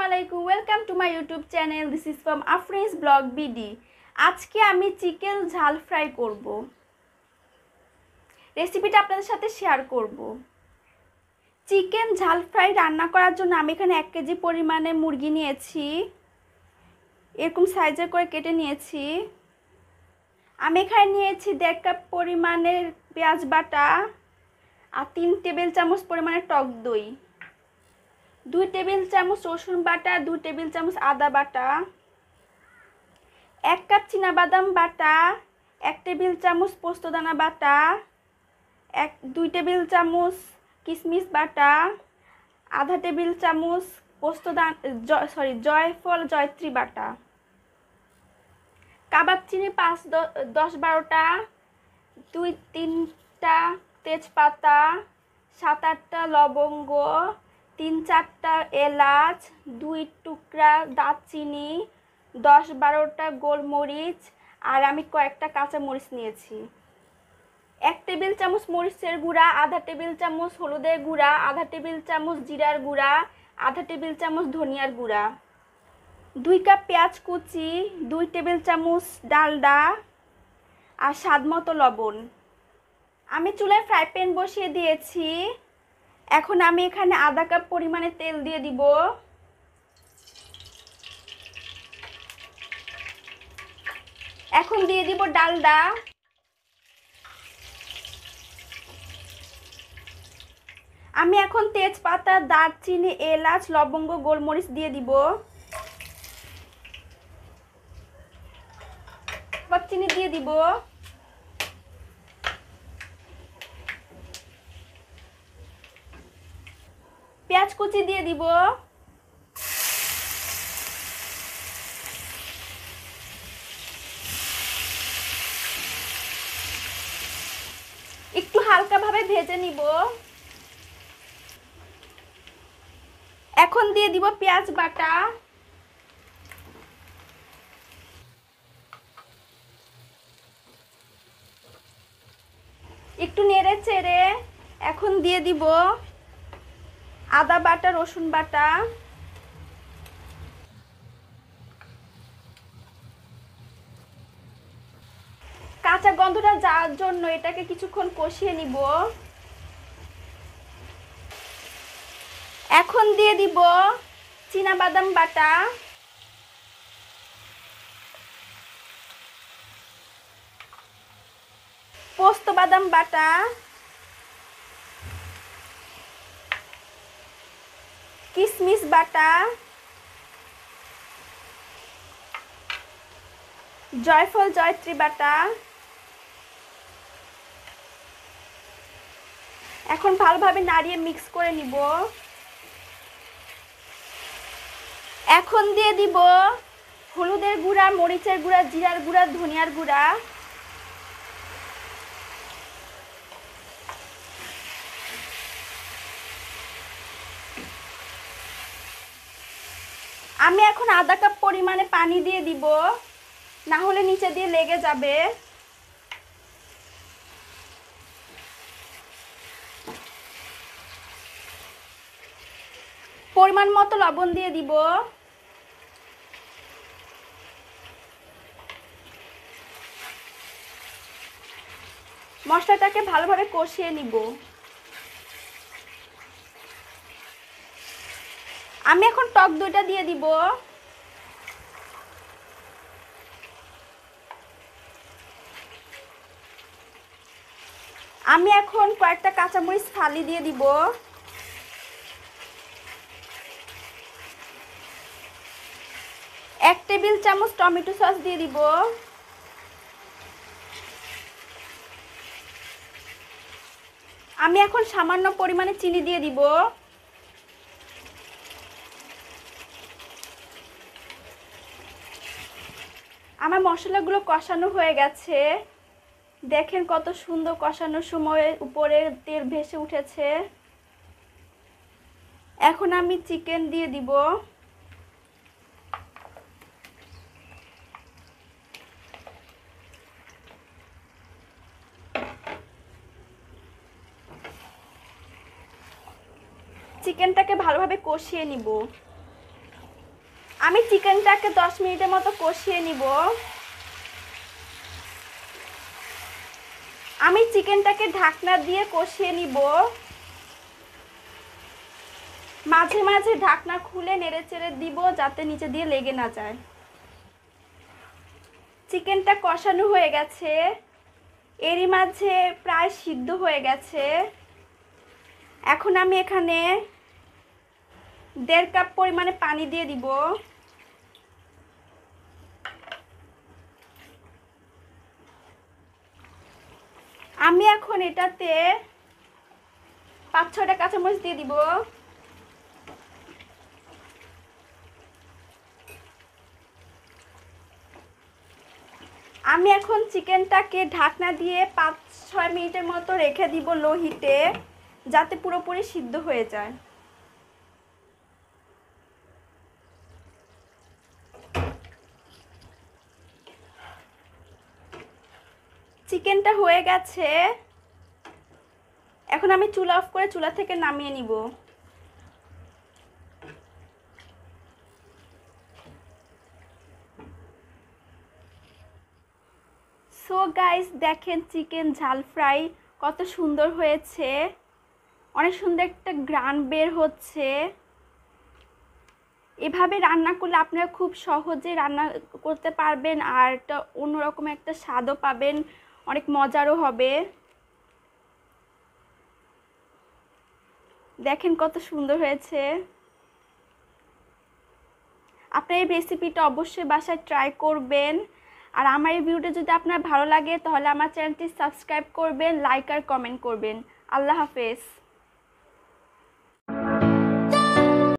আসসালামু আলাইকুম, welcome to my YouTube channel. This is from Afrin's blog BD. আজকে আমি চিকেন ঝাল ফ্রাই করব। রেসিপিটা আপনাদের সাথে শেয়ার করব। চিকেন ঝাল ফ্রাই রান্না করার জন্য আমি এখানে 1 কেজি পরিমাণে মুরগি নিয়েছি, এরকম সাইজের করে কেটে নিয়েছি। আমি এখানে নিয়েছি 1.5 কাপ পরিমাণের পেঁয়াজ বাটা আর 3 টেবিল চামচ পরিমাণের টক দই, 2 টেবিল চামচ রসুন বাটা, 2 টেবিল চামচ আদা বাটা, 1 কাপ চীনাবাদাম বাটা, 1 টেবিল চামচ পোস্তদানা বাটা, 2 টেবিল চামচ কিশমিশ বাটা, আধা টেবিল চামচ জয়ফল জয়ত্রী বাটা, কাবাব চিনি 10-12টা, 2-3টা তেজপাতা, 7-8টা লবঙ্গ, 3-4টা এলাচ, 2 টুকরা দারচিনি, 10-12টা গোলমরিচ, আর আমি কয়েকটা কাঁচা মরিচ নিয়েছি। 1 টেবিল চামচ মরিচের গুঁড়া, আধা টেবিল চামচ হলুদের গুঁড়া, আধা টেবিল চামচ জিরার গুঁড়া, আধা টেবিল চামচ ধনিয়ার গুঁড়া, 2 কাপ পেঁয়াজ কুচি, 2 টেবিল চামচ ডালডা, আর স্বাদমতো লবণ। আমি চুলায় ফ্রাই প্যান বসিয়ে দিয়েছি। এখন আমি এখানে আধা কাপ পরিমাণে তেল দিয়ে দিব। এখন দিয়ে দিব ডালডা। আমি এখন তেজপাতা, দারচিনি, এলাচ, লবঙ্গ, গোলমরিচ দিয়ে দিব। চিনি দিয়ে দিব। পেঁয়াজ কুচি দিয়ে দিব। একটু হালকাভাবে ভেজে নিব। এখন দিয়ে দিব পেঁয়াজ বাটা। একটু নেড়ে চেড়ে এখন দিয়ে দিব আদা বাটা, রসুন বাটা, কাঁচা গন্ধটা যাওয়ার জন্য এটাকে কিছুক্ষণ কষিয়ে নিব। এখন দিয়ে দিব চীনাবাদাম বাটা, পোস্ত বাদাম বাটা, কিশমিশ বাটা, জয়ফল জয়ত্রী বাটা। এখন ভালোভাবে নাড়িয়ে মিক্স করে নিব। এখন দিয়ে দিব হলুদের গুঁড়া, মরিচের গুঁড়া, জিরার গুঁড়া, ধনিয়ার গুঁড়া। আমি এখন আধা কাপ পরিমাণে পানি দিয়ে দিব, না হলে নিচে দিয়ে লেগে যাবে। পরিমাণ মতো লবণ দিয়ে দিব। মশলাটাকে ভালোভাবে কষিয়ে নিব। আমি এখন টক দইটা দিয়ে দিব। আমি এখন কয়েকটা কাঁচামরিচ ফালি দিয়ে দিব। এক টেবিল চামচ টমেটো সস দিয়ে দিব। আমি এখন সামান্য পরিমাণে চিনি দিয়ে দিব। আমার মশলাগুলো কষানো হয়ে গেছে। দেখেন কত সুন্দর কষানোর সময় উপরে তেল ভেসে উঠেছে। এখন আমি চিকেন দিয়ে দিব। চিকেনটাকে ভালোভাবে কষিয়ে নিব। আমি চিকেনটাকে 10 মিনিটের মতো কষিয়ে নিব। আমি চিকেনটাকে ঢাকনা দিয়ে কষিয়ে নিব। মাঝে মাঝে ঢাকনা খুলে নেড়েচেড়ে দিব যাতে নিচে দিয়ে লেগে না যায়। চিকেনটা কষানো হয়ে গেছে, এরই মাঝে প্রায় সিদ্ধ হয়ে গেছে। এখন আমি এখানে 1.5 কাপ পরিমাণে পানি দিয়ে দিব। আমি এখন এটাতে 5-6টা কাঁচামরিচ দিয়ে দিব। আমি এখন চিকেনটাকে ঢাকনা দিয়ে 5-6 মিনিটের মতো রেখে দিব লো হিটে, যাতে পুরোপুরি সিদ্ধ হয়ে যায়। চিকেনটা হয়ে গেছে, এখন আমি চুলা অফ করে চুলা থেকে নামিয়ে নিব। সো গাইস, দেখেন চিকেন ঝাল ফ্রাই কত সুন্দর হয়েছে, অনেক সুন্দর একটা গ্রান বের হচ্ছে। এভাবে রান্না করলে আপনারা খুব সহজে রান্না করতে পারবেন, আর একটা অন্যরকম একটা স্বাদও পাবেন, অনেক মজারও হবে। দেখেন কত সুন্দর হয়েছে। আপনার এই রেসিপিটা অবশ্যই বাসায় ট্রাই করবেন। আর আমার এই ভিডিওটা যদি আপনার ভালো লাগে তাহলে আমার চ্যানেলটি সাবস্ক্রাইব করবেন, লাইক আর কমেন্ট করবেন। আল্লাহ হাফেজ।